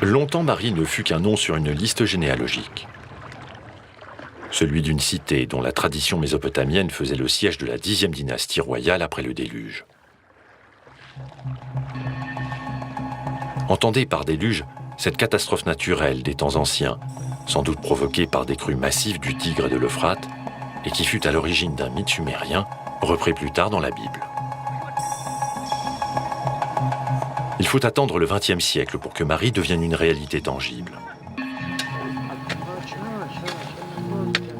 Longtemps, Mari ne fut qu'un nom sur une liste généalogique. Celui d'une cité dont la tradition mésopotamienne faisait le siège de la 10e dynastie royale après le déluge. Entendez par déluge cette catastrophe naturelle des temps anciens, sans doute provoquée par des crues massives du Tigre et de l'Euphrate, et qui fut à l'origine d'un mythe sumérien, repris plus tard dans la Bible. Il faut attendre le XXe siècle pour que Mari devienne une réalité tangible.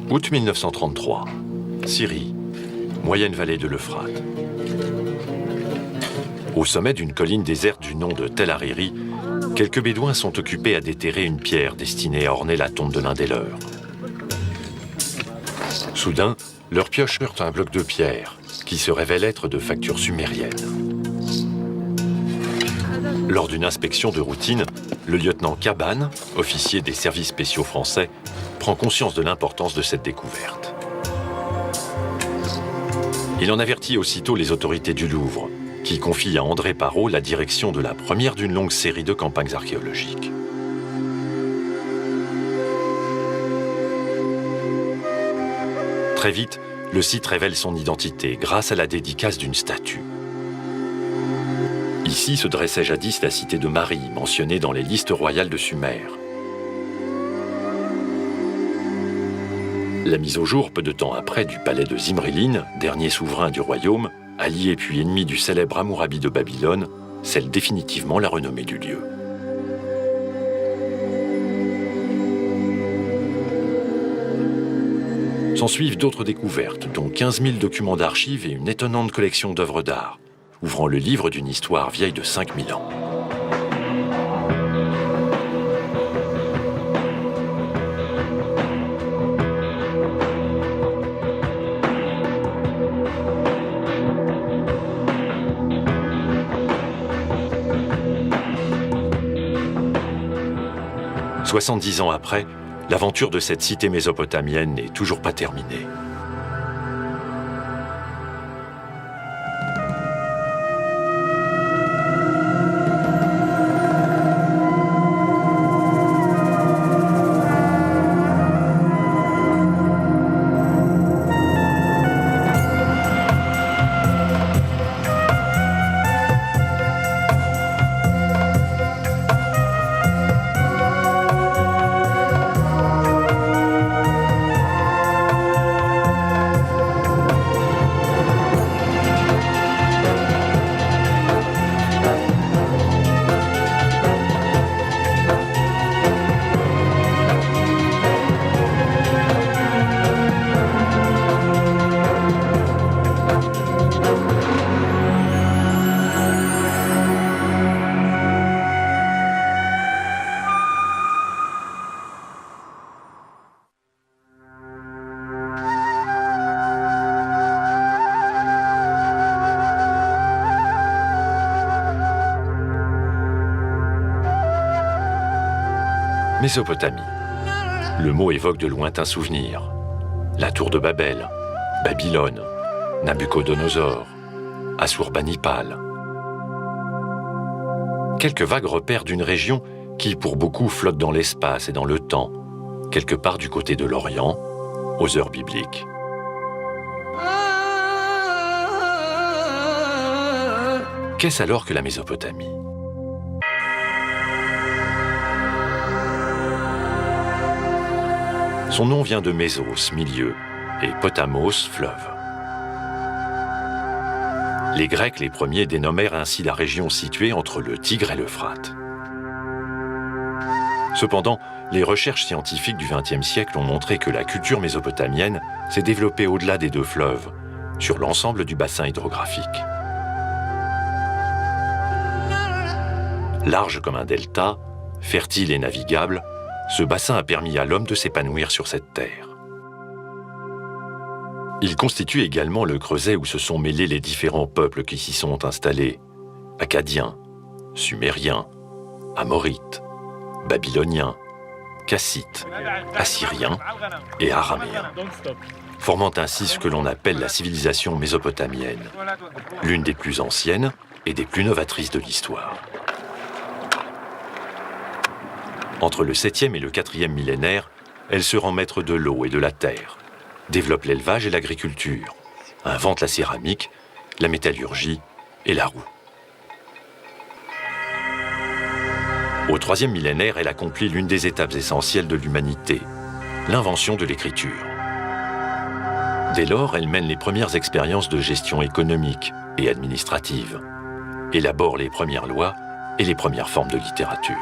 Août 1933, Syrie, moyenne vallée de l'Euphrate. Au sommet d'une colline déserte du nom de Tel Hariri, quelques bédouins sont occupés à déterrer une pierre destinée à orner la tombe de l'un des leurs. Soudain, leur pioche heurte un bloc de pierre qui se révèle être de facture sumérienne. Lors d'une inspection de routine, le lieutenant Caban, officier des services spéciaux français, prend conscience de l'importance de cette découverte. Il en avertit aussitôt les autorités du Louvre, qui confie à André Parrot la direction de la première d'une longue série de campagnes archéologiques. Très vite, le site révèle son identité grâce à la dédicace d'une statue. Ici se dressait jadis la cité de Mari, mentionnée dans les listes royales de Sumer. La mise au jour, peu de temps après, du palais de Zimri-Lin, dernier souverain du royaume, allié puis ennemi du célèbre Hammurabi de Babylone, scelle définitivement la renommée du lieu. S'ensuivent d'autres découvertes, dont 15 000 documents d'archives et une étonnante collection d'œuvres d'art, ouvrant le livre d'une histoire vieille de 5000 ans. « 70 ans après, l'aventure de cette cité mésopotamienne n'est toujours pas terminée. Mésopotamie. Le mot évoque de lointains souvenirs. La tour de Babel, Babylone, Nabucodonosor, Assurbanipal. Quelques vagues repères d'une région qui, pour beaucoup, flotte dans l'espace et dans le temps, quelque part du côté de l'Orient, aux heures bibliques. Qu'est-ce alors que la Mésopotamie ? Son nom vient de Mésos, milieu, et Potamos, fleuve. Les Grecs, les premiers, dénommèrent ainsi la région située entre le Tigre et l'Euphrate. Cependant, les recherches scientifiques du XXe siècle ont montré que la culture mésopotamienne s'est développée au-delà des deux fleuves, sur l'ensemble du bassin hydrographique. Large comme un delta, fertile et navigable, ce bassin a permis à l'homme de s'épanouir sur cette terre. Il constitue également le creuset où se sont mêlés les différents peuples qui s'y sont installés. Akkadiens, Sumériens, Amorites, Babyloniens, Kassites, Assyriens et Araméens, formant ainsi ce que l'on appelle la civilisation mésopotamienne, l'une des plus anciennes et des plus novatrices de l'histoire. Entre le 7e et le 4e millénaire, elle se rend maître de l'eau et de la terre, développe l'élevage et l'agriculture, invente la céramique, la métallurgie et la roue. Au 3e millénaire, elle accomplit l'une des étapes essentielles de l'humanité, l'invention de l'écriture. Dès lors, elle mène les premières expériences de gestion économique et administrative, élabore les premières lois et les premières formes de littérature.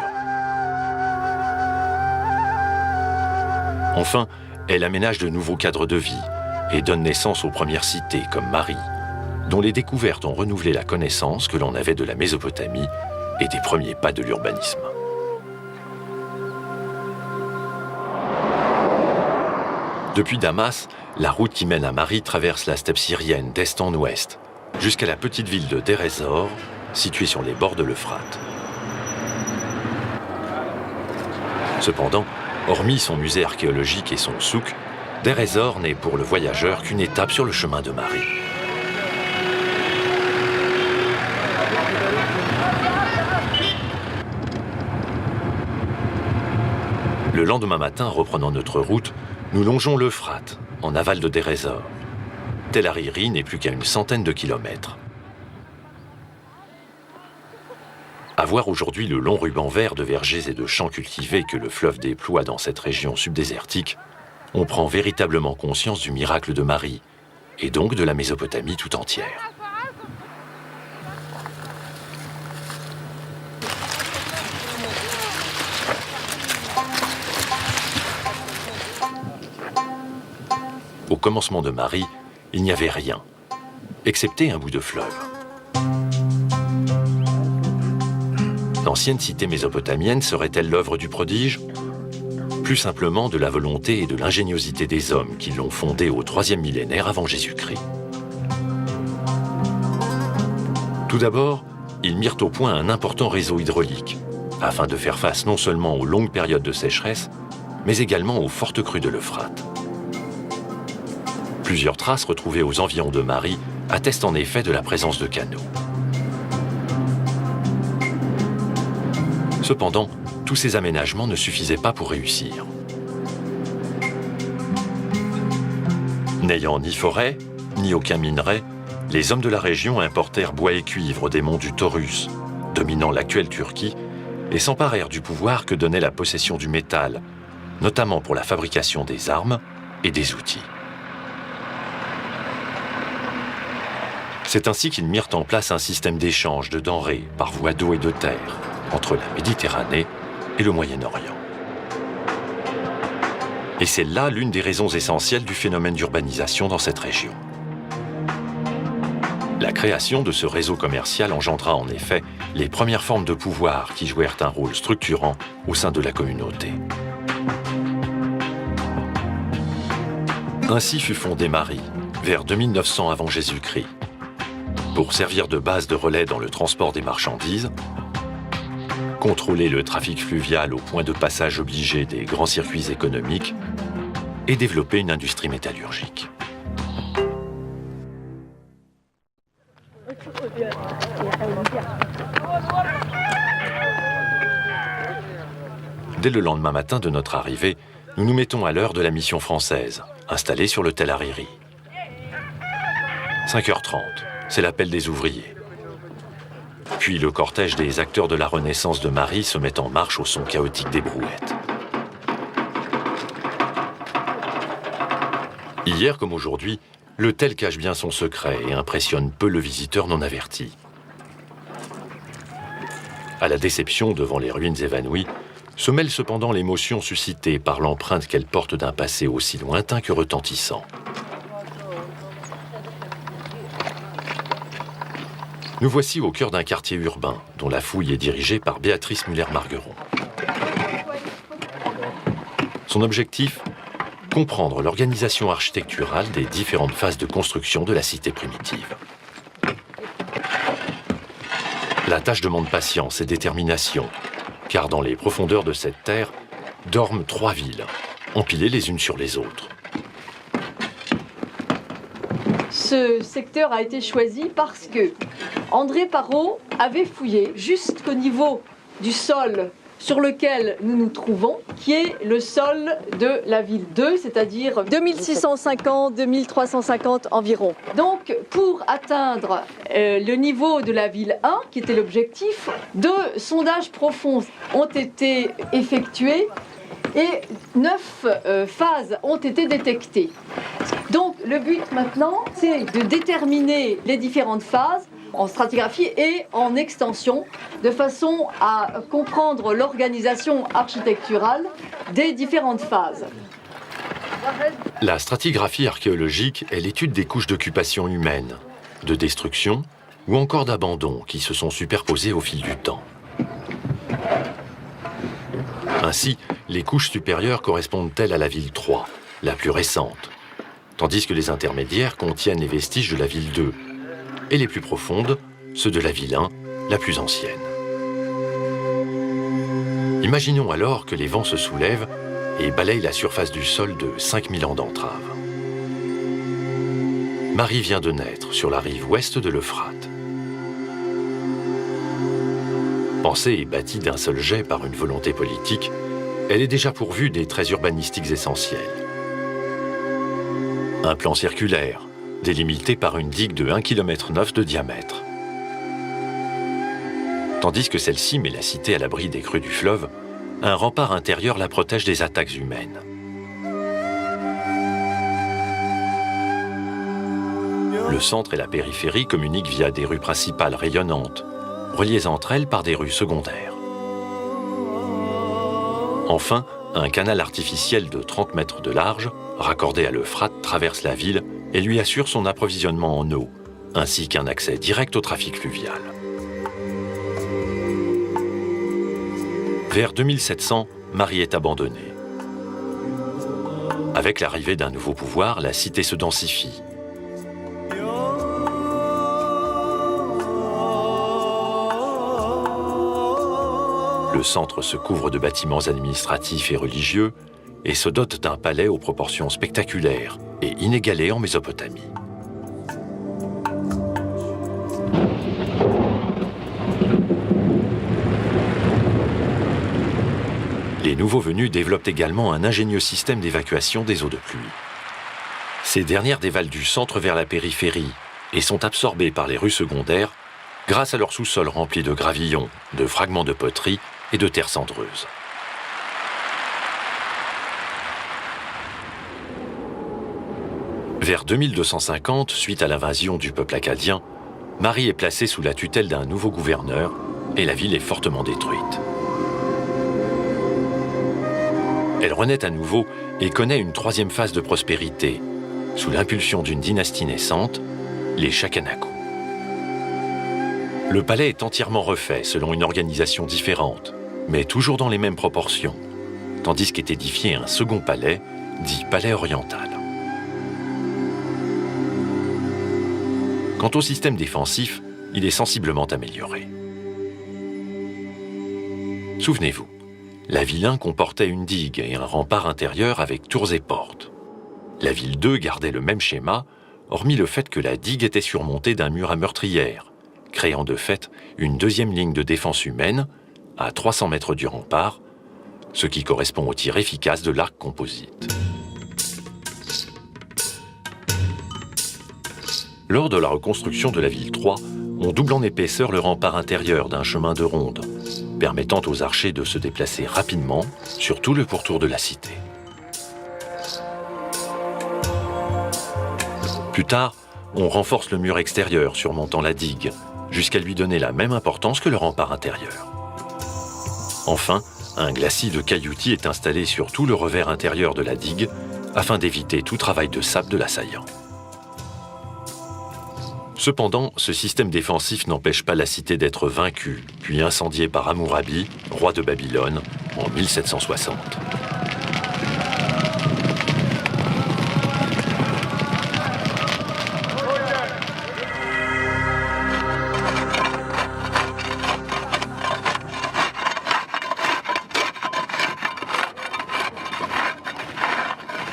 Enfin, elle aménage de nouveaux cadres de vie et donne naissance aux premières cités comme Mari, dont les découvertes ont renouvelé la connaissance que l'on avait de la Mésopotamie et des premiers pas de l'urbanisme. Depuis Damas, la route qui mène à Mari traverse la steppe syrienne d'est en ouest, jusqu'à la petite ville de Deir ez-Zor, située sur les bords de l'Euphrate. Cependant, hormis son musée archéologique et son souk, Deir ez-Zor n'est pour le voyageur qu'une étape sur le chemin de Mari. Le lendemain matin, reprenant notre route, nous longeons l'Euphrate, en aval de Deir ez-Zor. Tel Hariri n'est plus qu'à une centaine de kilomètres. À voir aujourd'hui le long ruban vert de vergers et de champs cultivés que le fleuve déploie dans cette région subdésertique, on prend véritablement conscience du miracle de Mari, et donc de la Mésopotamie tout entière. Au commencement de Mari, il n'y avait rien, excepté un bout de fleuve. L'ancienne cité mésopotamienne serait-elle l'œuvre du prodige? Plus simplement de la volonté et de l'ingéniosité des hommes qui l'ont fondée au 3e millénaire avant Jésus-Christ. Tout d'abord, ils mirent au point un important réseau hydraulique, afin de faire face non seulement aux longues périodes de sécheresse, mais également aux fortes crues de l'Euphrate. Plusieurs traces retrouvées aux environs de Mari attestent en effet de la présence de canaux. Cependant, tous ces aménagements ne suffisaient pas pour réussir. N'ayant ni forêt, ni aucun minerai, les hommes de la région importèrent bois et cuivre des monts du Taurus, dominant l'actuelle Turquie, et s'emparèrent du pouvoir que donnait la possession du métal, notamment pour la fabrication des armes et des outils. C'est ainsi qu'ils mirent en place un système d'échange de denrées par voie d'eau et de terre entre la Méditerranée et le Moyen-Orient. Et c'est là l'une des raisons essentielles du phénomène d'urbanisation dans cette région. La création de ce réseau commercial engendra en effet les premières formes de pouvoir qui jouèrent un rôle structurant au sein de la communauté. Ainsi fut fondé Mari, vers 2900 avant Jésus-Christ, pour servir de base de relais dans le transport des marchandises, contrôler le trafic fluvial au point de passage obligé des grands circuits économiques et développer une industrie métallurgique. Dès le lendemain matin de notre arrivée, nous nous mettons à l'heure de la mission française, installée sur le Tel Hariri. 5h30, c'est l'appel des ouvriers. Puis le cortège des acteurs de la Renaissance de Mari se met en marche au son chaotique des brouettes. Hier comme aujourd'hui, le Tel cache bien son secret et impressionne peu le visiteur non averti. À la déception devant les ruines évanouies, se mêle cependant l'émotion suscitée par l'empreinte qu'elle porte d'un passé aussi lointain que retentissant. Nous voici au cœur d'un quartier urbain, dont la fouille est dirigée par Béatrice Muller-Margueron. Son objectif ? Comprendre l'organisation architecturale des différentes phases de construction de la cité primitive. La tâche demande patience et détermination, car dans les profondeurs de cette terre dorment 3 villes, empilées les unes sur les autres. Ce secteur a été choisi parce que André Parrot avait fouillé jusqu'au niveau du sol sur lequel nous nous trouvons, qui est le sol de la ville 2, c'est-à-dire 2650-2350 environ. Donc, pour atteindre le niveau de la ville 1, qui était l'objectif, 2 sondages profonds ont été effectués et 9 phases ont été détectées. Donc, le but maintenant, c'est de déterminer les différentes phases en stratigraphie et en extension, de façon à comprendre l'organisation architecturale des différentes phases. La stratigraphie archéologique est l'étude des couches d'occupation humaine, de destruction ou encore d'abandon qui se sont superposées au fil du temps. Ainsi, les couches supérieures correspondent-elles à la ville 3, la plus récente, tandis que les intermédiaires contiennent les vestiges de la ville 2, et les plus profondes, ceux de la ville 1, la plus ancienne. Imaginons alors que les vents se soulèvent et balayent la surface du sol de 5000 ans d'entrave. Marie vient de naître sur la rive ouest de l'Euphrate. Pensée et bâtie d'un seul jet par une volonté politique, elle est déjà pourvue des traits urbanistiques essentiels. Un plan circulaire, délimité par une digue de 1,9 km de diamètre. Tandis que celle-ci met la cité à l'abri des crues du fleuve, un rempart intérieur la protège des attaques humaines. Le centre et la périphérie communiquent via des rues principales rayonnantes, reliées entre elles par des rues secondaires. Enfin, un canal artificiel de 30 mètres de large, raccordé à l'Euphrate, traverse la ville et lui assure son approvisionnement en eau, ainsi qu'un accès direct au trafic fluvial. Vers 2700, Marie est abandonnée. Avec l'arrivée d'un nouveau pouvoir, la cité se densifie. Le centre se couvre de bâtiments administratifs et religieux et se dote d'un palais aux proportions spectaculaires et inégalé en Mésopotamie. Les nouveaux venus développent également un ingénieux système d'évacuation des eaux de pluie. Ces dernières dévalent du centre vers la périphérie et sont absorbées par les rues secondaires grâce à leur sous-sol rempli de gravillons, de fragments de poterie et de terre cendreuse. Vers 2250, suite à l'invasion du peuple akkadien, Marie est placée sous la tutelle d'un nouveau gouverneur et la ville est fortement détruite. Elle renaît à nouveau et connaît une troisième phase de prospérité, sous l'impulsion d'une dynastie naissante, les Chakanaku. Le palais est entièrement refait selon une organisation différente, mais toujours dans les mêmes proportions, tandis qu'est édifié un second palais, dit palais oriental. Quant au système défensif, il est sensiblement amélioré. Souvenez-vous, la ville 1 comportait une digue et un rempart intérieur avec tours et portes. La ville 2 gardait le même schéma, hormis le fait que la digue était surmontée d'un mur à meurtrière, créant de fait une deuxième ligne de défense humaine, à 300 mètres du rempart, ce qui correspond au tir efficace de l'arc composite. Lors de la reconstruction de la ville 3, on double en épaisseur le rempart intérieur d'un chemin de ronde, permettant aux archers de se déplacer rapidement sur tout le pourtour de la cité. Plus tard, on renforce le mur extérieur surmontant la digue, jusqu'à lui donner la même importance que le rempart intérieur. Enfin, un glacis de cailloutis est installé sur tout le revers intérieur de la digue, afin d'éviter tout travail de sape de l'assaillant. Cependant, ce système défensif n'empêche pas la cité d'être vaincue, puis incendiée par Hammurabi, roi de Babylone, en 1760.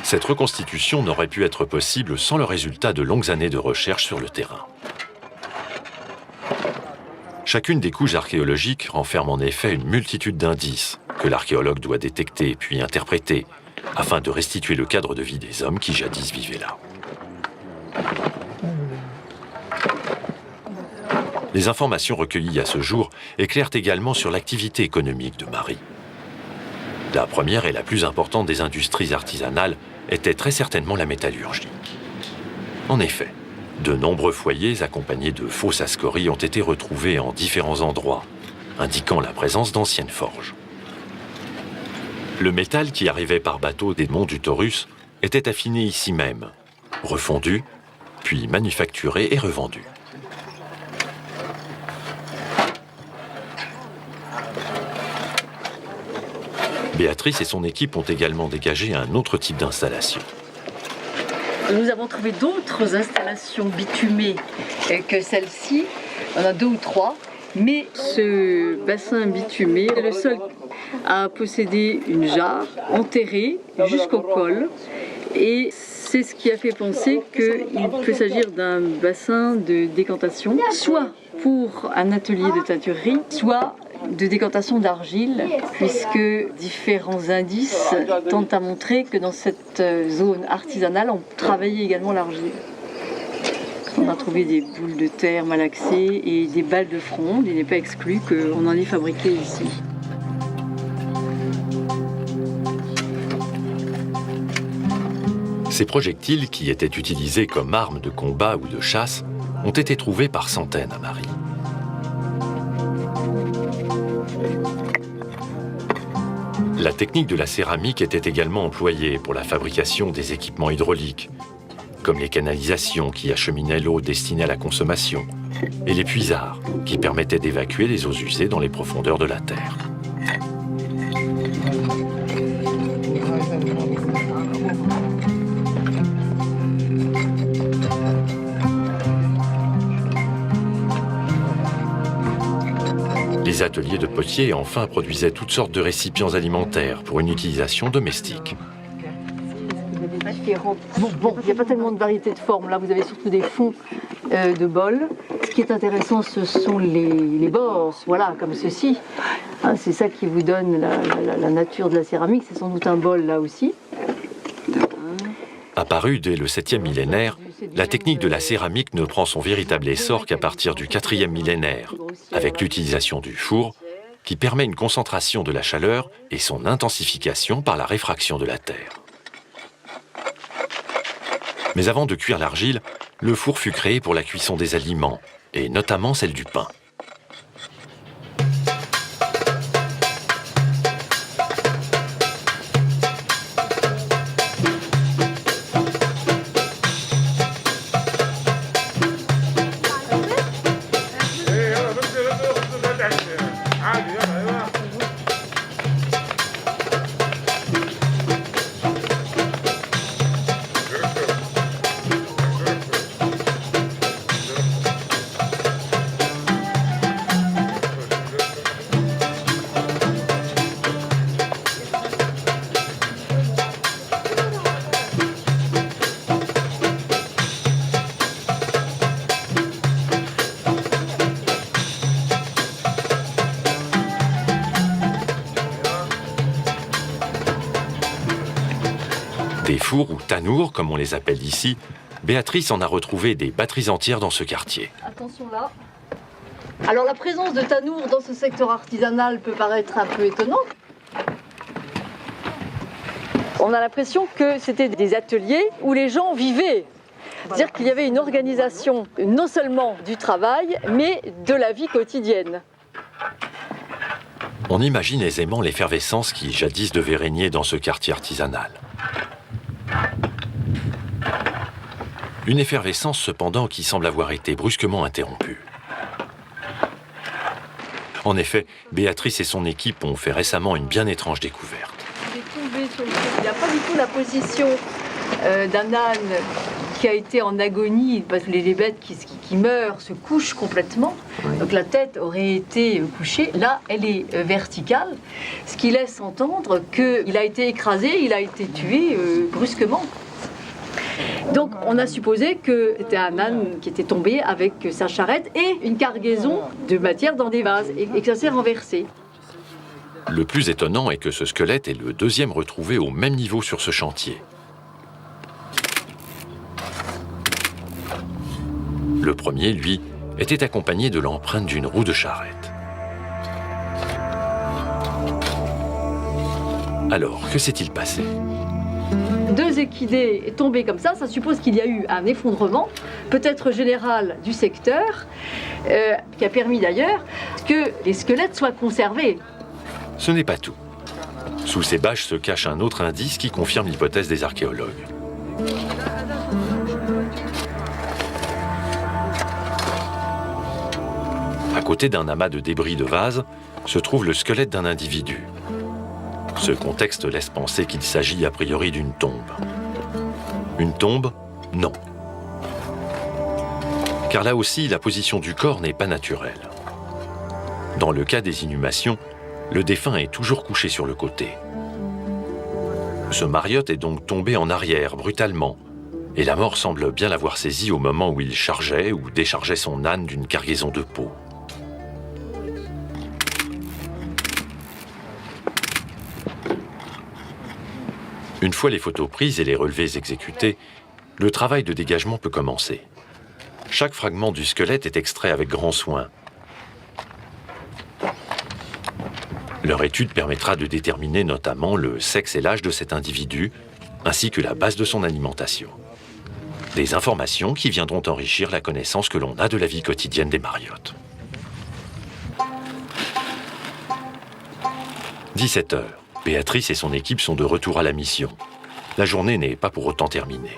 Cette reconstitution n'aurait pu être possible sans le résultat de longues années de recherche sur le terrain. Chacune des couches archéologiques renferme en effet une multitude d'indices que l'archéologue doit détecter puis interpréter afin de restituer le cadre de vie des hommes qui jadis vivaient là. Les informations recueillies à ce jour éclairent également sur l'activité économique de Marie. La première et la plus importante des industries artisanales était très certainement la métallurgie. En effet, de nombreux foyers accompagnés de fausses scories ont été retrouvés en différents endroits, indiquant la présence d'anciennes forges. Le métal qui arrivait par bateau des monts du Taurus était affiné ici même, refondu, puis manufacturé et revendu. Béatrice et son équipe ont également dégagé un autre type d'installation. Nous avons trouvé d'autres installations bitumées que celle-ci. On en a 2 ou 3. Mais ce bassin bitumé est le seul à posséder une jarre enterrée jusqu'au col. Et c'est ce qui a fait penser qu'il peut s'agir d'un bassin de décantation, soit pour un atelier de teinturerie, soit de décantation d'argile, puisque différents indices tentent à montrer que dans cette zone artisanale, on travaillait également l'argile. On a trouvé des boules de terre malaxées et des balles de fronde. Il n'est pas exclu qu'on en ait fabriqué ici. Ces projectiles, qui étaient utilisés comme armes de combat ou de chasse, ont été trouvés par centaines à Marie. La technique de la céramique était également employée pour la fabrication des équipements hydrauliques, comme les canalisations qui acheminaient l'eau destinée à la consommation, et les puisards qui permettaient d'évacuer les eaux usées dans les profondeurs de la terre. Les ateliers de potiers, enfin, produisaient toutes sortes de récipients alimentaires pour une utilisation domestique. Bon, il n'y a pas tellement de variété de formes. Là, vous avez surtout des fonds de bols. Ce qui est intéressant, ce sont les bords, voilà, comme ceci. Hein, c'est ça qui vous donne la nature de la céramique. C'est sans doute un bol, là aussi. Apparue dès le 7e millénaire, la technique de la céramique ne prend son véritable essor qu'à partir du 4e millénaire, avec l'utilisation du four, qui permet une concentration de la chaleur et son intensification par la réfraction de la terre. Mais avant de cuire l'argile, le four fut créé pour la cuisson des aliments, et notamment celle du pain. Des fours ou tanours, comme on les appelle ici, Béatrice en a retrouvé des batteries entières dans ce quartier. Attention là. Alors la présence de tanours dans ce secteur artisanal peut paraître un peu étonnante. On a l'impression que c'était des ateliers où les gens vivaient. C'est-à-dire qu'il y avait une organisation non seulement du travail, mais de la vie quotidienne. On imagine aisément l'effervescence qui jadis devait régner dans ce quartier artisanal. Une effervescence cependant qui semble avoir été brusquement interrompue. En effet, Béatrice et son équipe ont fait récemment une bien étrange découverte. J'ai tombé sur le fait qu'il n'y a pas du tout la position d'un âne qui a été en agonie, parce que les bêtes qui meurent se couchent complètement. Donc la tête aurait été couchée. Là, elle est verticale, ce qui laisse entendre qu'il a été écrasé, il a été tué brusquement. Donc on a supposé que c'était un âne qui était tombé avec sa charrette et une cargaison de matière dans des vases et que ça s'est renversé. Le plus étonnant est que ce squelette est le deuxième retrouvé au même niveau sur ce chantier. Le premier, lui, était accompagné de l'empreinte d'une roue de charrette. Alors, que s'est-il passé? Deux équidés tombés comme ça suppose qu'il y a eu un effondrement, peut-être général du secteur, qui a permis d'ailleurs que les squelettes soient conservés. Ce n'est pas tout. Sous ces bâches se cache un autre indice qui confirme l'hypothèse des archéologues. À côté d'un amas de débris de vases, se trouve le squelette d'un individu. Ce contexte laisse penser qu'il s'agit a priori d'une tombe. Une tombe? Non. Car là aussi, la position du corps n'est pas naturelle. Dans le cas des inhumations, le défunt est toujours couché sur le côté. Ce Mariotte est donc tombé en arrière brutalement, et la mort semble bien l'avoir saisi au moment où il chargeait ou déchargeait son âne d'une cargaison de peau. Une fois les photos prises et les relevés exécutés, le travail de dégagement peut commencer. Chaque fragment du squelette est extrait avec grand soin. Leur étude permettra de déterminer notamment le sexe et l'âge de cet individu, ainsi que la base de son alimentation. Des informations qui viendront enrichir la connaissance que l'on a de la vie quotidienne des Mariottes. 17h. Béatrice et son équipe sont de retour à la mission. La journée n'est pas pour autant terminée.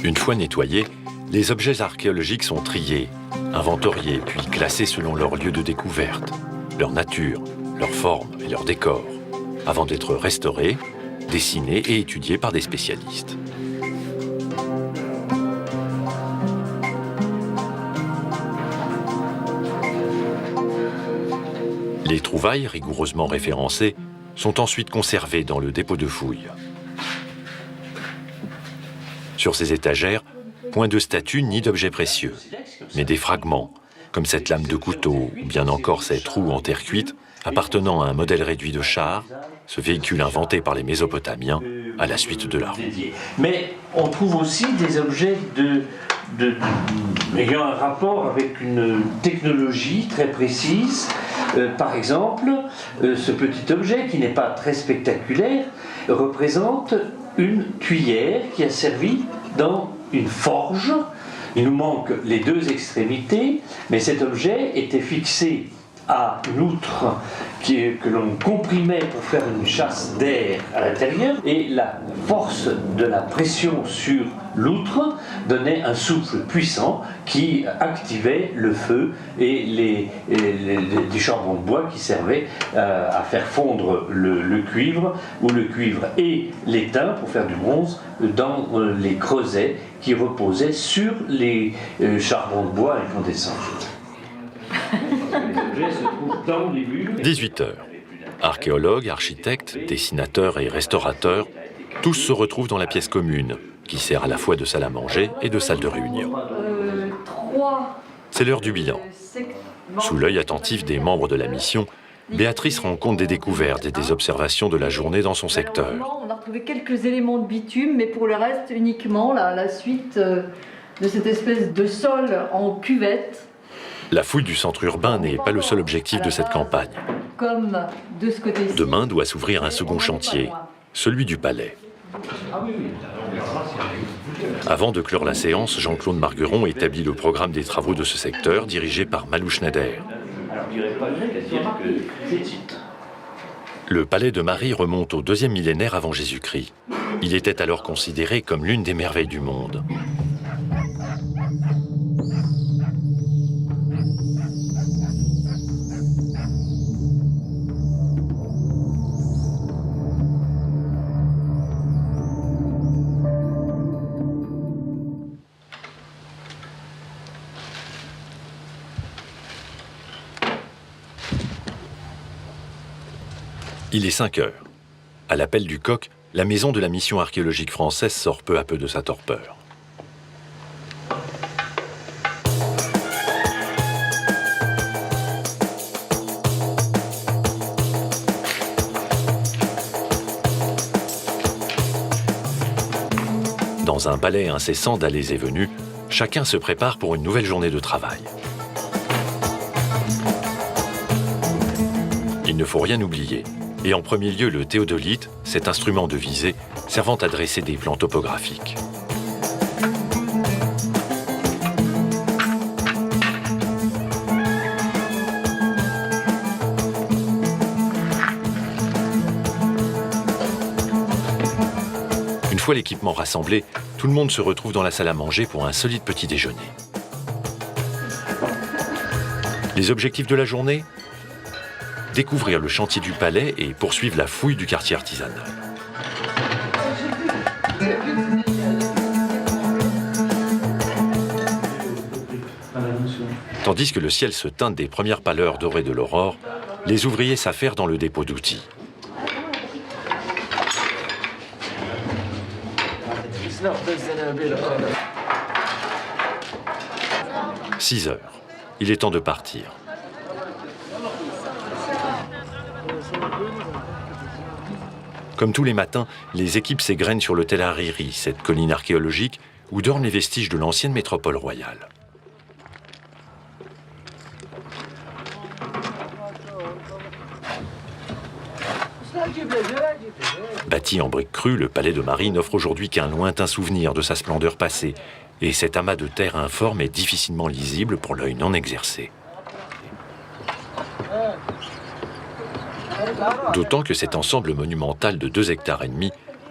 Une fois nettoyés, les objets archéologiques sont triés, inventoriés, puis classés selon leur lieu de découverte, leur nature, leur forme et leur décor, avant d'être restaurés, dessinés et étudiés par des spécialistes. Les trouvailles, rigoureusement référencées, sont ensuite conservées dans le dépôt de fouilles. Sur ces étagères, point de statues ni d'objets précieux, mais des fragments, comme cette lame de couteau ou bien encore cette roue en terre cuite appartenant à un modèle réduit de char, ce véhicule inventé par les Mésopotamiens à la suite de la roue. Mais on trouve aussi des objets ayant un rapport avec une technologie très précise. Par exemple, ce petit objet qui n'est pas très spectaculaire représente une cuillère qui a servi dans une forge. Il nous manque les deux extrémités, mais cet objet était fixé à une outre que l'on comprimait pour faire une chasse d'air à l'intérieur, et la force de la pression sur l'outre donnait un souffle puissant qui activait le feu et des charbons de bois qui servaient à faire fondre le cuivre, ou le cuivre et l'étain pour faire du bronze dans les creusets qui reposaient sur les charbons de bois incandescents. 18h. Archéologues, architectes, dessinateurs et restaurateurs, tous se retrouvent dans la pièce commune, qui sert à la fois de salle à manger et de salle de réunion. C'est l'heure du bilan. Sous l'œil attentif des membres de la mission, Béatrice rend compte des découvertes et des observations de la journée dans son secteur. On a retrouvé quelques éléments de bitume, mais pour le reste uniquement la suite de cette espèce de sol en cuvette. La fouille du centre urbain n'est pas le seul objectif de cette campagne. Comme de ce côté-ci. Demain doit s'ouvrir un second chantier, celui du palais. Avant de clore la séance, Jean-Claude Margueron établit le programme des travaux de ce secteur, dirigé par Malou Schneider. Le palais de Marie remonte au 2e millénaire avant Jésus-Christ. Il était alors considéré comme l'une des merveilles du monde. Il est 5 heures. À l'appel du coq, la maison de la mission archéologique française sort peu à peu de sa torpeur. Dans un balai incessant d'allées et venues, chacun se prépare pour une nouvelle journée de travail. Il ne faut rien oublier. Et en premier lieu, le théodolite, cet instrument de visée servant à dresser des plans topographiques. Une fois l'équipement rassemblé, tout le monde se retrouve dans la salle à manger pour un solide petit déjeuner. Les objectifs de la journée ? Découvrir le chantier du palais et poursuivre la fouille du quartier artisanal. Tandis que le ciel se teinte des premières pâleurs dorées de l'aurore, les ouvriers s'affairent dans le dépôt d'outils. 6 heures. Il est temps de partir. Comme tous les matins, les équipes s'égrènent sur le Tel Hariri, cette colline archéologique où dorment les vestiges de l'ancienne métropole royale. Bâti en briques crues, le palais de Marie n'offre aujourd'hui qu'un lointain souvenir de sa splendeur passée, et cet amas de terre informe est difficilement lisible pour l'œil non exercé. D'autant que cet ensemble monumental de 2,5 hectares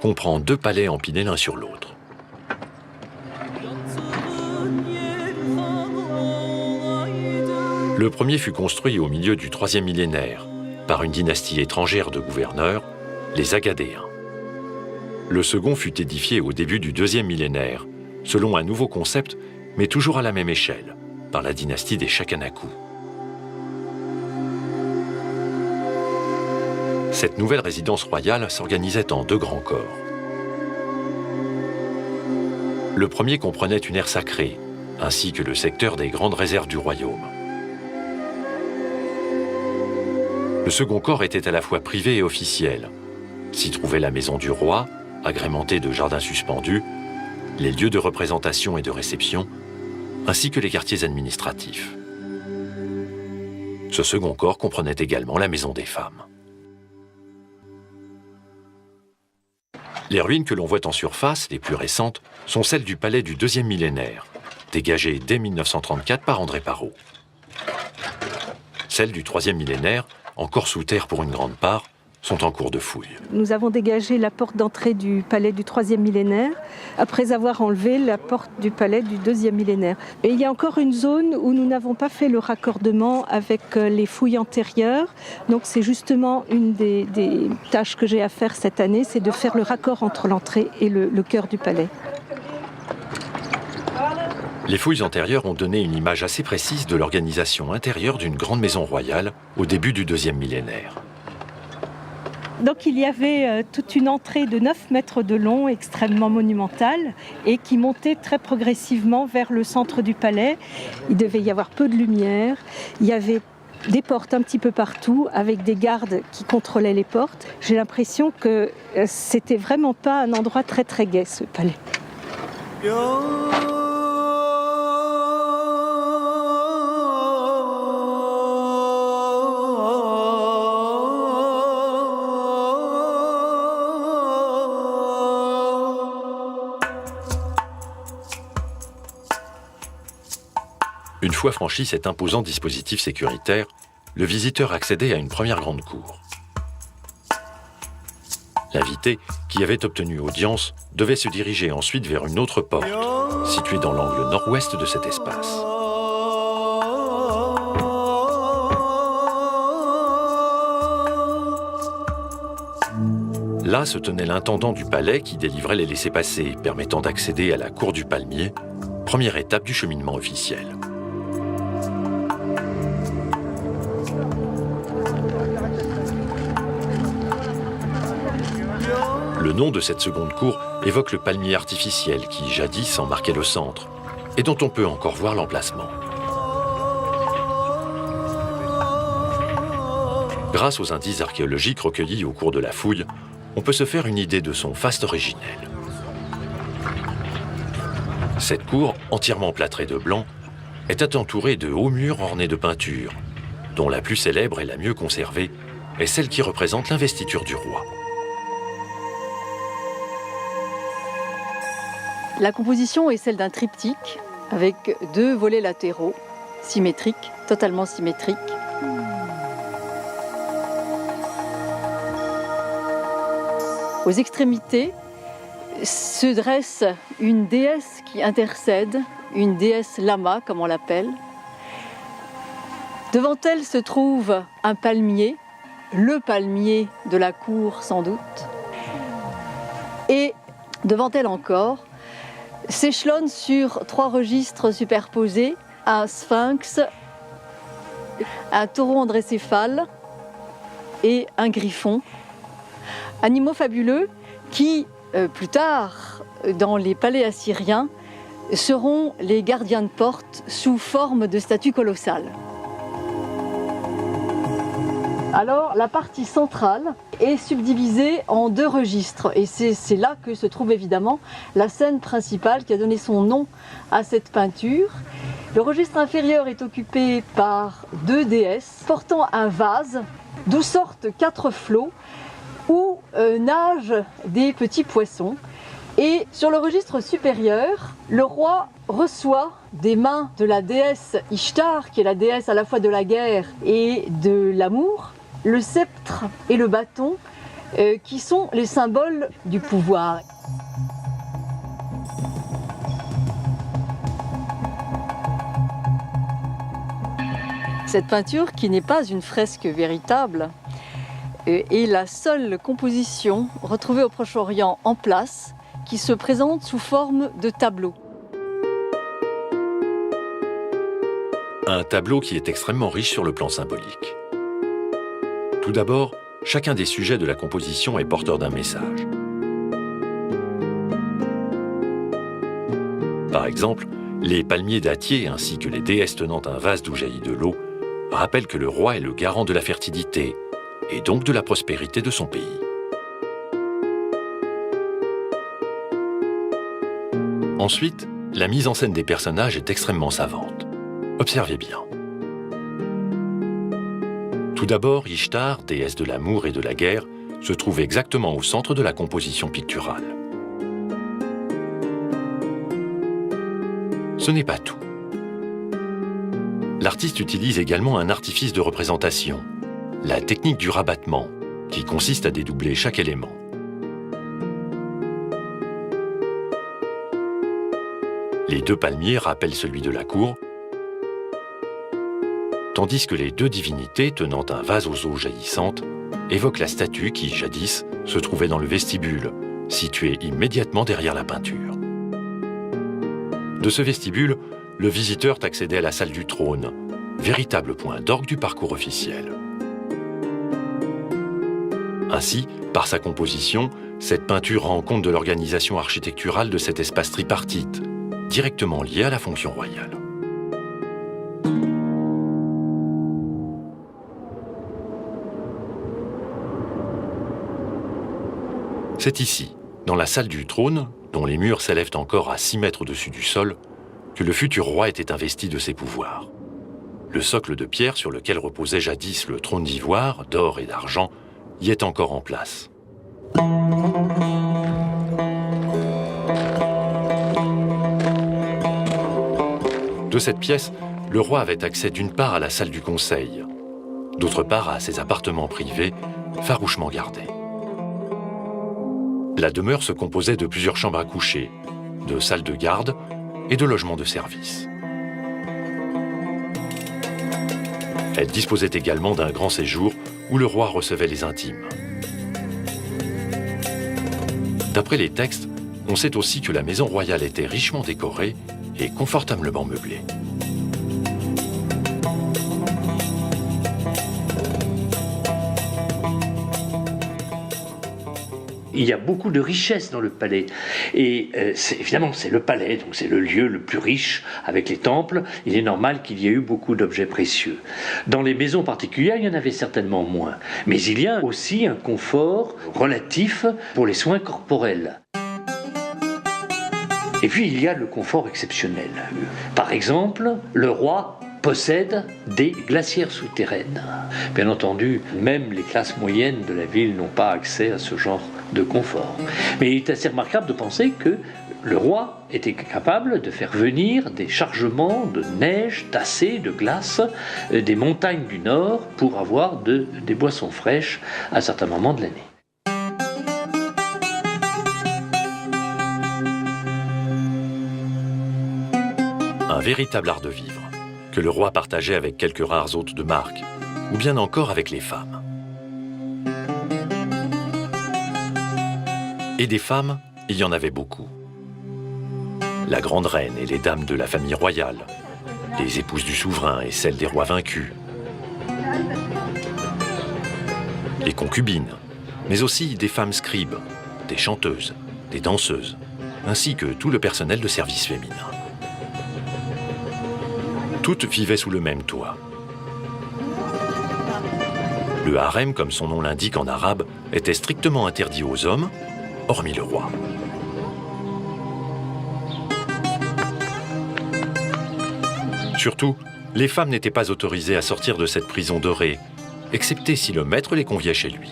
comprend 2 palais empilés l'un sur l'autre. Le premier fut construit au milieu du 3e millénaire par une dynastie étrangère de gouverneurs, les Agadéens. Le second fut édifié au début du 2e millénaire, selon un nouveau concept, mais toujours à la même échelle, par la dynastie des Chakanakou. Cette nouvelle résidence royale s'organisait en 2 grands corps. Le premier comprenait une aire sacrée, ainsi que le secteur des grandes réserves du royaume. Le second corps était à la fois privé et officiel. S'y trouvait la maison du roi, agrémentée de jardins suspendus, les lieux de représentation et de réception, ainsi que les quartiers administratifs. Ce second corps comprenait également la maison des femmes. Les ruines que l'on voit en surface, les plus récentes, sont celles du palais du 2e millénaire, dégagées dès 1934 par André Parrot. Celles du 3e millénaire, encore sous terre pour une grande part, sont en cours de fouille. Nous avons dégagé la porte d'entrée du palais du 3e millénaire, après avoir enlevé la porte du palais du 2e millénaire. Et il y a encore une zone où nous n'avons pas fait le raccordement avec les fouilles antérieures. Donc c'est justement une des tâches que j'ai à faire cette année, c'est de faire le raccord entre l'entrée et le cœur du palais. Les fouilles antérieures ont donné une image assez précise de l'organisation intérieure d'une grande maison royale au début du 2e millénaire. Donc il y avait toute une entrée de 9 mètres de long, extrêmement monumentale, et qui montait très progressivement vers le centre du palais. Il devait y avoir peu de lumière, il y avait des portes un petit peu partout, avec des gardes qui contrôlaient les portes. J'ai l'impression que c'était vraiment pas un endroit très très gai, ce palais. Une fois franchi cet imposant dispositif sécuritaire, le visiteur accédait à une première grande cour. L'invité, qui avait obtenu audience, devait se diriger ensuite vers une autre porte, située dans l'angle nord-ouest de cet espace. Là se tenait l'intendant du palais qui délivrait les laissez-passer, permettant d'accéder à la cour du Palmier, première étape du cheminement officiel. Le nom de cette seconde cour évoque le palmier artificiel qui, jadis, en marquait le centre et dont on peut encore voir l'emplacement. Grâce aux indices archéologiques recueillis au cours de la fouille, on peut se faire une idée de son faste originel. Cette cour, entièrement plâtrée de blanc, était entourée de hauts murs ornés de peintures, dont la plus célèbre et la mieux conservée est celle qui représente l'investiture du roi. La composition est celle d'un triptyque avec 2 volets latéraux, symétriques, totalement symétriques. Aux extrémités se dresse une déesse qui intercède, une déesse lama comme on l'appelle. Devant elle se trouve un palmier, le palmier de la cour sans doute. Et devant elle encore s'échelonnent sur 3 registres superposés un sphinx, un taureau androcéphale et un griffon. Animaux fabuleux qui, plus tard, dans les palais assyriens, seront les gardiens de porte sous forme de statues colossales. Alors, la partie centrale est subdivisée en 2 registres et c'est là que se trouve évidemment la scène principale qui a donné son nom à cette peinture. Le registre inférieur est occupé par 2 déesses portant un vase d'où sortent 4 flots où nagent des petits poissons. Et sur le registre supérieur, le roi reçoit des mains de la déesse Ishtar, qui est la déesse à la fois de la guerre et de l'amour, le sceptre et le bâton, qui sont les symboles du pouvoir. Cette peinture, qui n'est pas une fresque véritable, est la seule composition retrouvée au Proche-Orient en place qui se présente sous forme de tableau. Un tableau qui est extrêmement riche sur le plan symbolique. Tout d'abord, chacun des sujets de la composition est porteur d'un message. Par exemple, les palmiers dattiers ainsi que les déesses tenant un vase d'où jaillit de l'eau rappellent que le roi est le garant de la fertilité et donc de la prospérité de son pays. Ensuite, la mise en scène des personnages est extrêmement savante. Observez bien. Tout d'abord, Ishtar, déesse de l'amour et de la guerre, se trouve exactement au centre de la composition picturale. Ce n'est pas tout. L'artiste utilise également un artifice de représentation, la technique du rabattement, qui consiste à dédoubler chaque élément. Les 2 palmiers rappellent celui de la cour, tandis que les 2 divinités tenant un vase aux eaux jaillissantes évoquent la statue qui, jadis, se trouvait dans le vestibule, situé immédiatement derrière la peinture. De ce vestibule, le visiteur accédait à la salle du trône, véritable point d'orgue du parcours officiel. Ainsi, par sa composition, cette peinture rend compte de l'organisation architecturale de cet espace tripartite, directement lié à la fonction royale. C'est ici, dans la salle du trône, dont les murs s'élèvent encore à 6 mètres au-dessus du sol, que le futur roi était investi de ses pouvoirs. Le socle de pierre sur lequel reposait jadis le trône d'ivoire, d'or et d'argent, y est encore en place. De cette pièce, le roi avait accès d'une part à la salle du conseil, d'autre part à ses appartements privés, farouchement gardés. La demeure se composait de plusieurs chambres à coucher, de salles de garde et de logements de service. Elle disposait également d'un grand séjour où le roi recevait les intimes. D'après les textes, on sait aussi que la maison royale était richement décorée et confortablement meublée. il y a beaucoup de richesse dans le palais. Et évidemment, c'est le palais, donc c'est le lieu le plus riche avec les temples. Il est normal qu'il y ait eu beaucoup d'objets précieux. Dans les maisons particulières, il y en avait certainement moins. Mais il y a aussi un confort relatif pour les soins corporels. Et puis, il y a le confort exceptionnel. Par exemple, le roi possède des glacières souterraines. Bien entendu, même les classes moyennes de la ville n'ont pas accès à ce genre de confort. Mais il est assez remarquable de penser que le roi était capable de faire venir des chargements de neige tassée, de glace, des montagnes du nord pour avoir des boissons fraîches à certains moments de l'année. Un véritable art de vivre, que le roi partageait avec quelques rares hôtes de marque, ou bien encore avec les femmes. Et des femmes, il y en avait beaucoup. La grande reine et les dames de la famille royale, les épouses du souverain et celles des rois vaincus, les concubines, mais aussi des femmes scribes, des chanteuses, des danseuses, ainsi que tout le personnel de service féminin. Toutes vivaient sous le même toit. Le harem, comme son nom l'indique en arabe, était strictement interdit aux hommes, hormis le roi. Surtout, les femmes n'étaient pas autorisées à sortir de cette prison dorée, excepté si le maître les conviait chez lui.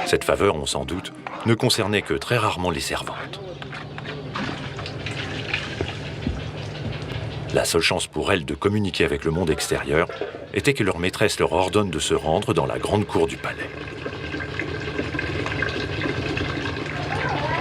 Cette faveur, on s'en doute, ne concernait que très rarement les servantes. La seule chance pour elles de communiquer avec le monde extérieur était que leur maîtresse leur ordonne de se rendre dans la grande cour du palais.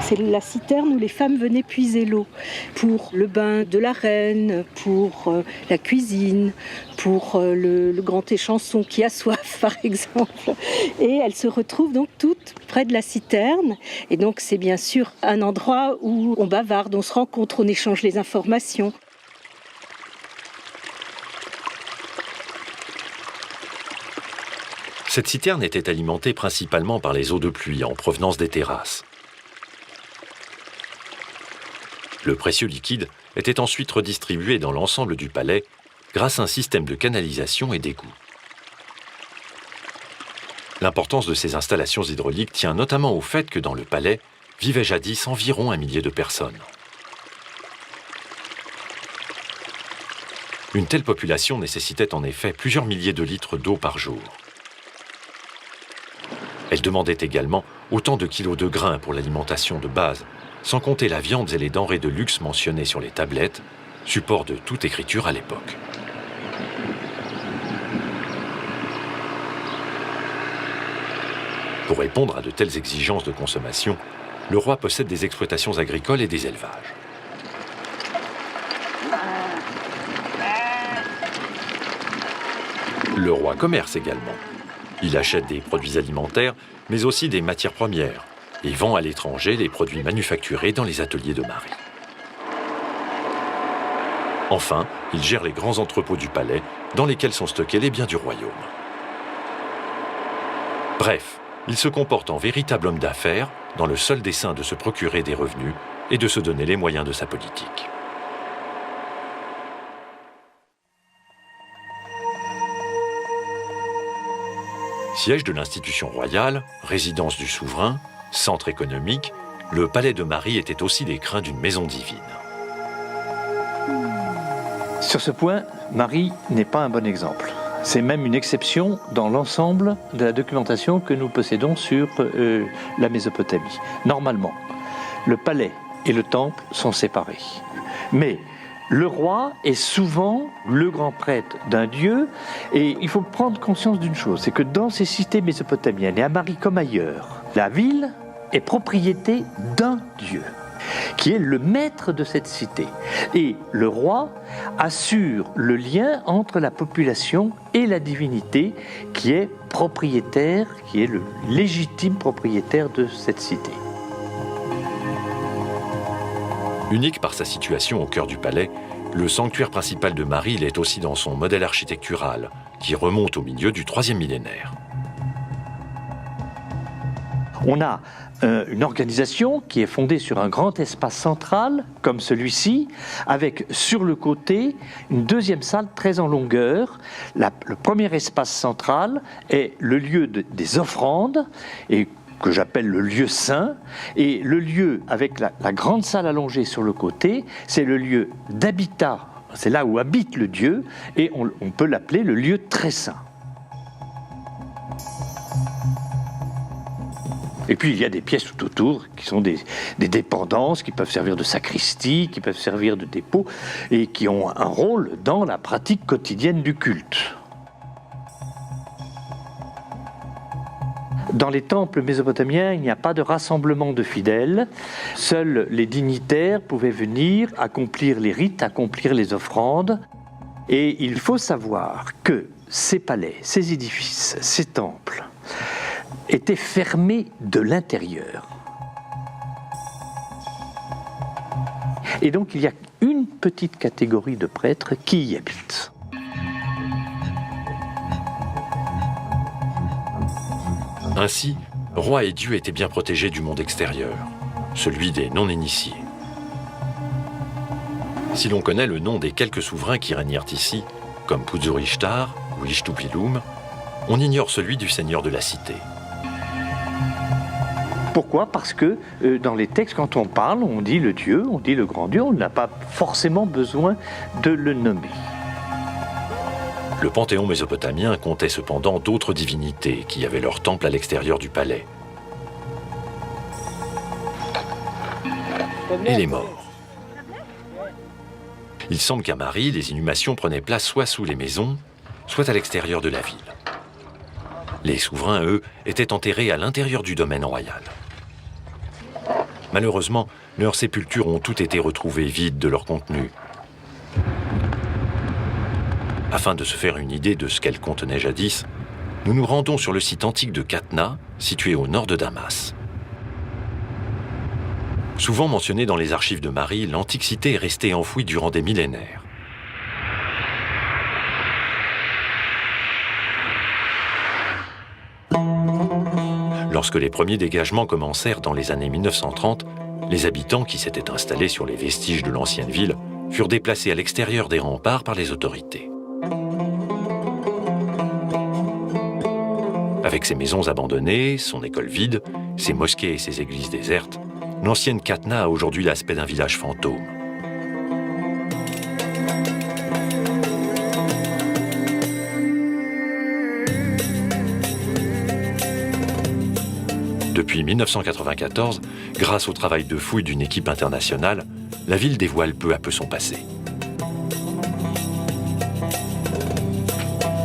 C'est la citerne où les femmes venaient puiser l'eau pour le bain de la reine, pour la cuisine, pour le grand échanson qui a soif, par exemple. Et elles se retrouvent donc toutes près de la citerne. Et donc c'est bien sûr un endroit où on bavarde, on se rencontre, on échange les informations. Cette citerne était alimentée principalement par les eaux de pluie en provenance des terrasses. Le précieux liquide était ensuite redistribué dans l'ensemble du palais grâce à un système de canalisation et d'égouts. L'importance de ces installations hydrauliques tient notamment au fait que dans le palais vivaient jadis environ 1 millier de personnes. Une telle population nécessitait en effet plusieurs milliers de litres d'eau par jour. Elle demandait également autant de kilos de grains pour l'alimentation de base, sans compter la viande et les denrées de luxe mentionnées sur les tablettes, support de toute écriture à l'époque. Pour répondre à de telles exigences de consommation, le roi possède des exploitations agricoles et des élevages. Le roi commerce également. Il achète des produits alimentaires, mais aussi des matières premières, et vend à l'étranger les produits manufacturés dans les ateliers de Marie. Enfin, il gère les grands entrepôts du palais, dans lesquels sont stockés les biens du royaume. Bref, il se comporte en véritable homme d'affaires, dans le seul dessein de se procurer des revenus et de se donner les moyens de sa politique. Siège de l'institution royale, résidence du souverain, centre économique, le palais de Marie était aussi l'écrin d'une maison divine. Sur ce point, Marie n'est pas un bon exemple. C'est même une exception dans l'ensemble de la documentation que nous possédons sur la Mésopotamie. Normalement, le palais et le temple sont séparés. Mais le roi est souvent le grand prêtre d'un dieu, et il faut prendre conscience d'une chose, c'est que dans ces cités mésopotamiennes, et à Marie comme ailleurs, la ville est propriété d'un dieu, qui est le maître de cette cité. Et le roi assure le lien entre la population et la divinité, qui est propriétaire, qui est le légitime propriétaire de cette cité. Unique par sa situation au cœur du palais, Le sanctuaire principal de Marie l'est aussi dans son modèle architectural, qui remonte au milieu du 3e millénaire. On a une organisation qui est fondée sur un grand espace central, comme celui-ci, avec sur le côté une deuxième salle très en longueur. Le premier espace central est le lieu des offrandes, et que j'appelle le lieu saint, et le lieu avec la grande salle allongée sur le côté, c'est le lieu d'habitat, c'est là où habite le Dieu, et on peut l'appeler le lieu très saint. Et puis il y a des pièces tout autour qui sont des dépendances, qui peuvent servir de sacristie, qui peuvent servir de dépôt, et qui ont un rôle dans la pratique quotidienne du culte. Dans les temples mésopotamiens, il n'y a pas de rassemblement de fidèles. Seuls les dignitaires pouvaient venir accomplir les rites, accomplir les offrandes. Et il faut savoir que ces palais, ces édifices, ces temples étaient fermés de l'intérieur. Et donc il y a une petite catégorie de prêtres qui y habitent. Ainsi, roi et dieu étaient bien protégés du monde extérieur, celui des non-initiés. Si l'on connaît le nom des quelques souverains qui régnèrent ici, comme Puzur-Ishtar ou Ishtupilum, on ignore celui du seigneur de la cité. Pourquoi ? Parce que dans les textes, quand on parle, on dit le Dieu, on dit le grand Dieu, on n'a pas forcément besoin de le nommer. Le panthéon mésopotamien comptait cependant d'autres divinités qui avaient leur temple à l'extérieur du palais. Et les morts. Il semble qu'à Marie, les inhumations prenaient place soit sous les maisons, soit à l'extérieur de la ville. Les souverains, eux, étaient enterrés à l'intérieur du domaine royal. Malheureusement, leurs sépultures ont toutes été retrouvées vides de leur contenu. Afin de se faire une idée de ce qu'elles contenaient jadis, nous nous rendons sur le site antique de Qatna, situé au nord de Damas. Souvent mentionné dans les archives de Marie, l'antique cité est restée enfouie durant des millénaires. Lorsque les premiers dégagements commencèrent dans les années 1930, les habitants qui s'étaient installés sur les vestiges de l'ancienne ville furent déplacés à l'extérieur des remparts par les autorités. Avec ses maisons abandonnées, son école vide, ses mosquées et ses églises désertes, l'ancienne Qatna a aujourd'hui l'aspect d'un village fantôme. Depuis 1994, grâce au travail de fouille d'une équipe internationale, la ville dévoile peu à peu son passé.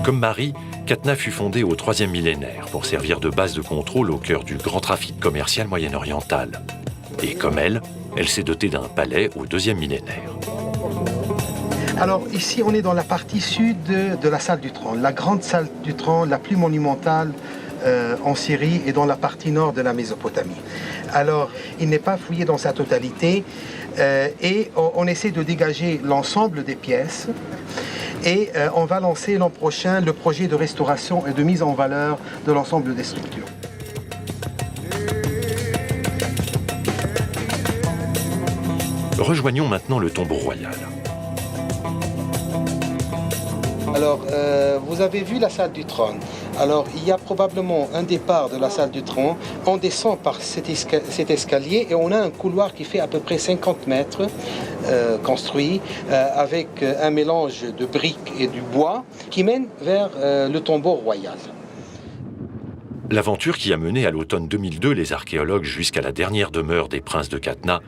Comme Marie, Qatna fut fondée au 3e millénaire pour servir de base de contrôle au cœur du grand trafic commercial moyen-oriental. Et comme elle s'est dotée d'un palais au 2e millénaire. Alors ici, on est dans la partie sud de la salle du trône, la grande salle du trône, la plus monumentale en Syrie et dans la partie nord de la Mésopotamie. Alors, il n'est pas fouillé dans sa totalité et on essaie de dégager l'ensemble des pièces et on va lancer l'an prochain le projet de restauration et de mise en valeur de l'ensemble des structures. Rejoignons maintenant le tombeau royal. Alors, vous avez vu la salle du trône. Alors, il y a probablement un départ de la salle du trône. On descend par cet escalier et on a un couloir qui fait à peu près 50 mètres construit avec un mélange de briques et du bois qui mène vers le tombeau royal. L'aventure qui a mené à l'automne 2002 les archéologues jusqu'à la dernière demeure des princes de Qatna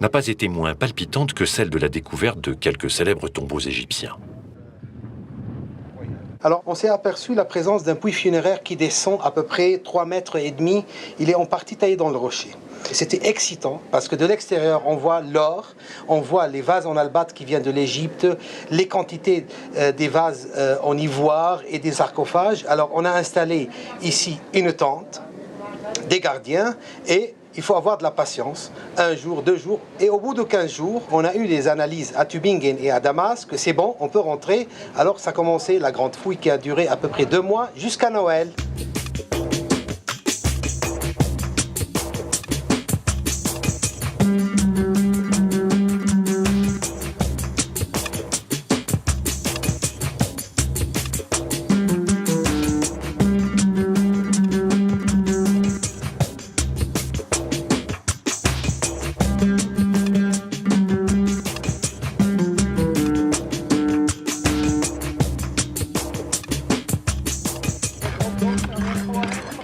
n'a pas été moins palpitante que celle de la découverte de quelques célèbres tombeaux égyptiens. Alors, on s'est aperçu la présence d'un puits funéraire qui descend à peu près 3,5 mètres. Il est en partie taillé dans le rocher. C'était excitant parce que de l'extérieur, on voit l'or, on voit les vases en albâtre qui viennent de l'Égypte, les quantités des vases en ivoire et des sarcophages. Alors, on a installé ici une tente, des gardiens et il faut avoir de la patience, 1 jour, 2 jours. Et au bout de 15 jours, on a eu des analyses à Tübingen et à Damas que c'est bon, on peut rentrer. Alors ça a commencé la grande fouille qui a duré à peu près 2 mois jusqu'à Noël.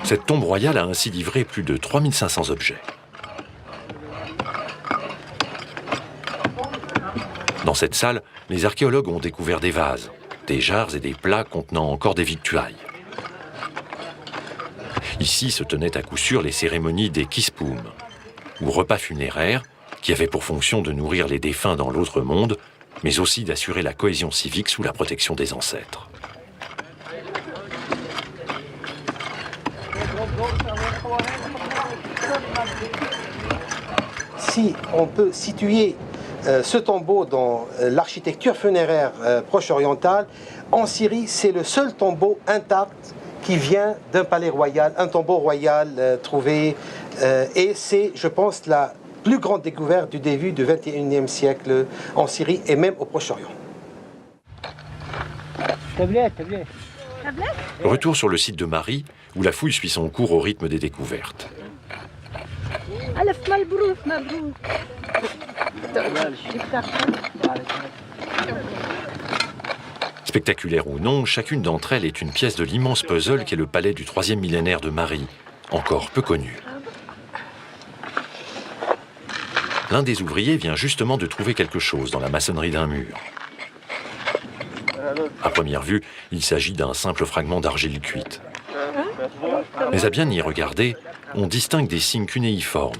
Cette tombe royale a ainsi livré plus de 3500 objets. Dans cette salle, les archéologues ont découvert des vases, des jarres et des plats contenant encore des victuailles. Ici se tenaient à coup sûr les cérémonies des kispum, ou repas funéraires, qui avaient pour fonction de nourrir les défunts dans l'autre monde, mais aussi d'assurer la cohésion civique sous la protection des ancêtres. Si on peut situer ce tombeau dans l'architecture funéraire proche-orientale, en Syrie, c'est le seul tombeau intact qui vient d'un palais royal, un tombeau royal trouvé. Et c'est, je pense, la plus grande découverte du début du XXIe siècle en Syrie et même au Proche-Orient. Retour sur le site de Marie, où la fouille suit son cours au rythme des découvertes. Spectaculaire ou non, chacune d'entre elles est une pièce de l'immense puzzle qu'est le palais du 3e millénaire de Marie, encore peu connu. L'un des ouvriers vient justement de trouver quelque chose dans la maçonnerie d'un mur. À première vue, il s'agit d'un simple fragment d'argile cuite. Mais à bien y regarder, on distingue des signes cunéiformes,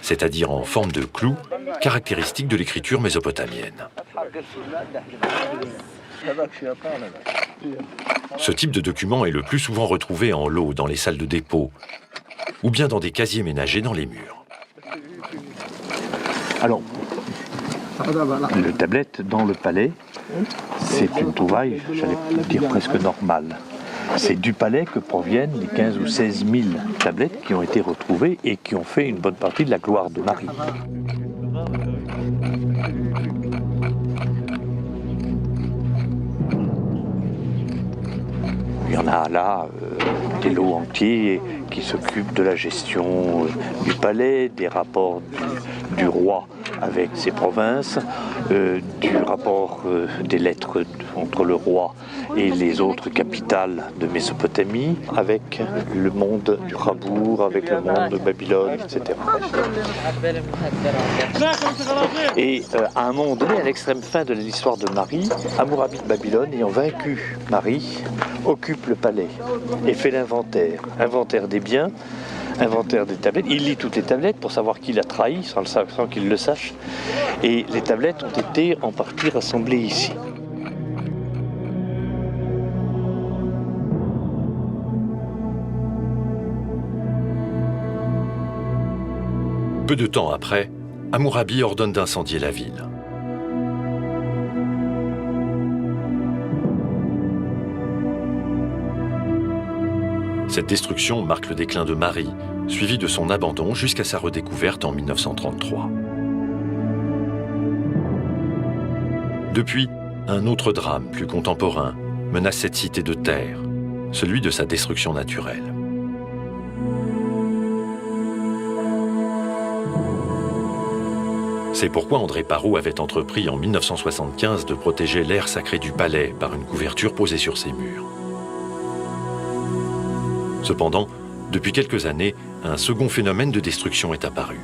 c'est-à-dire en forme de clou, caractéristique de l'écriture mésopotamienne. Ce type de document est le plus souvent retrouvé en lot dans les salles de dépôt, ou bien dans des casiers ménagers dans les murs. Alors, le tablette dans le palais, c'est une trouvaille, j'allais dire presque normale. C'est du palais que proviennent les 15 ou 16 000 tablettes qui ont été retrouvées et qui ont fait une bonne partie de la gloire de Marie. Il y en a là des lots entiers qui s'occupent de la gestion du palais, des rapports du roi avec ses provinces, du rapport des lettres entre le roi et les autres capitales de Mésopotamie, avec le monde du Rabour, avec le monde de Babylone, etc. Et à un moment donné, à l'extrême fin de l'histoire de Marie, Hammurabi de Babylone, ayant vaincu Marie, occupe le palais et fait l'inventaire des biens, inventaire des tablettes. Il lit toutes les tablettes pour savoir qui l'a trahi, sans qu'il le sache. Et les tablettes ont été en partie rassemblées ici. Peu de temps après, Hammurabi ordonne d'incendier la ville. Cette destruction marque le déclin de Marie, suivi de son abandon jusqu'à sa redécouverte en 1933. Depuis, un autre drame plus contemporain menace cette cité de terre, celui de sa destruction naturelle. C'est pourquoi André Parrot avait entrepris en 1975 de protéger l'aire sacrée du palais par une couverture posée sur ses murs. Cependant, depuis quelques années, un second phénomène de destruction est apparu.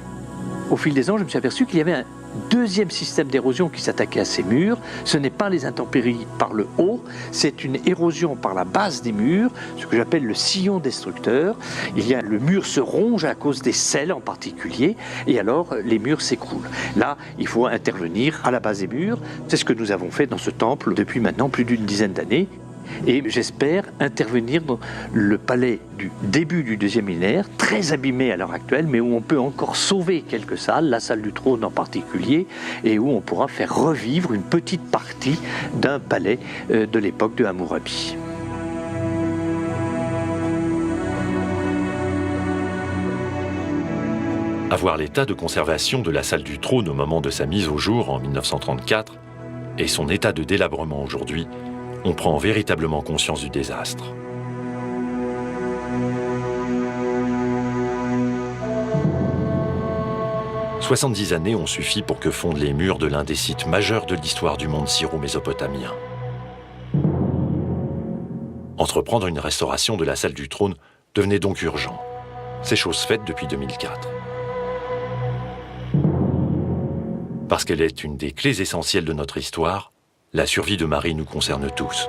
Au fil des ans, je me suis aperçu qu'il y avait un deuxième système d'érosion qui s'attaquait à ces murs. Ce n'est pas les intempéries par le haut, c'est une érosion par la base des murs, ce que j'appelle le sillon destructeur. Le mur se ronge à cause des sels en particulier, et alors les murs s'écroulent. Là, il faut intervenir à la base des murs. C'est ce que nous avons fait dans ce temple depuis maintenant plus d'une dizaine d'années. Et j'espère intervenir dans le palais du début du deuxième millénaire, très abîmé à l'heure actuelle, mais où on peut encore sauver quelques salles, la salle du trône en particulier, et où on pourra faire revivre une petite partie d'un palais de l'époque de Hammurabi. À voir l'état de conservation de la salle du trône au moment de sa mise au jour en 1934 et son état de délabrement aujourd'hui, on prend véritablement conscience du désastre. « 70 années ont suffi pour que fondent les murs de l'un des sites majeurs de l'histoire du monde syro-mésopotamien. Entreprendre une restauration de la salle du trône devenait donc urgent. C'est chose faite depuis 2004. Parce qu'elle est une des clés essentielles de notre histoire, la survie de Marie nous concerne tous.